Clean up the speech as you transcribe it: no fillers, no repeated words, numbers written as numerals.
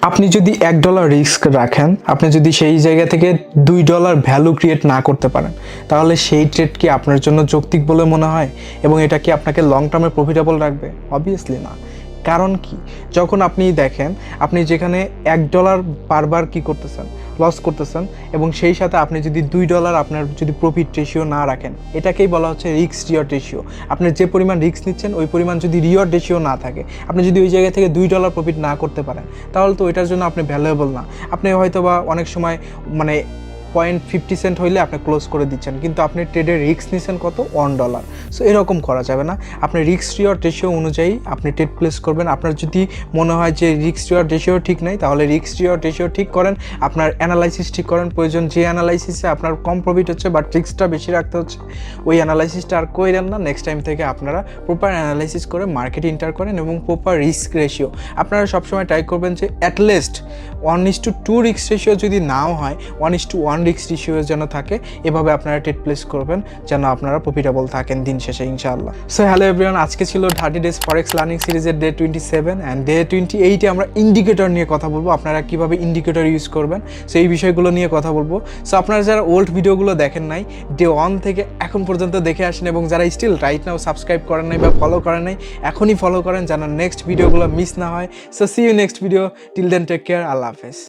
আপনি যদি $1 রিস্ক রাখেন, আপনি যদি সেই জায়গা থেকে $2 ভ্যালু ক্রিয়েট না করতে পারেন, তাহলে সেই ট্রেড কি আপনার জন্য যৌক্তিক বলে মনে হয় এবং এটা কি আপনাকে লং টার্মে প্রফিটেবল রাখবে? অবভিয়াসলি না। কারণ কি, যখন আপনি দেখেন আপনি যেখানে $1 বারবার কি করতেছেন, লস করতেছেন, এবং সেই সাথে আপনি যদি $2 আপনার যদি প্রফিট রেশিও না রাখেন, এটাকেই বলা হচ্ছে রিস্ক রিওয়ার্ড রেশিও। আপনার যে পরিমাণ রিস্ক নিচ্ছেন ওই পরিমাণ যদি রিওয়ার্ড রেশিও না থাকে, আপনি যদি ওই জায়গা থেকে $2 প্রফিট না করতে পারেন, তাহলে তো এটার জন্য আপনি ভ্যালুয়েবল না। আপনি হয়তো বা অনেক সময় 0.50 হইলে আপনি ক্লোজ করে দিচ্ছেন, কিন্তু আপনি ট্রেডের রিস্ক নিচ্ছেন কত? $1। সো এরকম করা যাবে না। আপনি রিস্ক রিওয়ার্ড রেশিও অনুযায়ী আপনি ট্রেড প্লেস করবেন। আপনার যদি মনে হয় যে রিস্ক রিওয়ার্ড রেশিও ঠিক নেই, তাহলে রিস্ক রিওয়ার্ড রেশিও ঠিক করেন, আপনার অ্যানালাইসিস ঠিক করেন। প্রয়োজন যে অ্যানালাইসিসে আপনার কম প্রফিট হচ্ছে বাট রিস্কটা বেশি রাখতে হচ্ছে, ওই অ্যানালাইসিসটা আর করেন না। নেক্সট টাইম থেকে আপনারা প্রপার অ্যানালাইসিস করে মার্কেট এন্টার করেন এবং প্রপার রিস্ক রেশিও আপনারা সবসময় ট্রাই করবেন যে অ্যাটলিস্ট 1:2 রিস্ক রেশিও যদি নাও হয় 1:1 রিস্ক রেশিও যেন থাকে। এভাবে আপনারা ট্রেড প্লেস করবেন যেন আপনারা প্রফিটেবল থাকেন দিন শেষে ইনশাআল্লাহ। সো হ্যালো এভরিওয়ান, আজকে ছিল 30 ডেজ ফরেক্স লার্নিং সিরিজের ডে 27 অ্যান্ড ডে 28-এ আমরা ইন্ডিকেটর নিয়ে কথা বলবো, আপনারা কীভাবে ইন্ডিকেটর ইউজ করবেন সো এই বিষয়গুলো নিয়ে কথা বলবো। সো আপনারা যারা ওল্ড ভিডিওগুলো দেখেন নাই, ডে 1 থেকে এখন পর্যন্ত দেখে আসেন, এবং যারা স্টিল রাইট নাও সাবস্ক্রাইব করেন নাই বা ফলো করেন নাই, এখনই ফলো করেন যেন নেক্সট ভিডিওগুলো মিস না হয়। So see you next video, till then take care, Allah হাফেজ।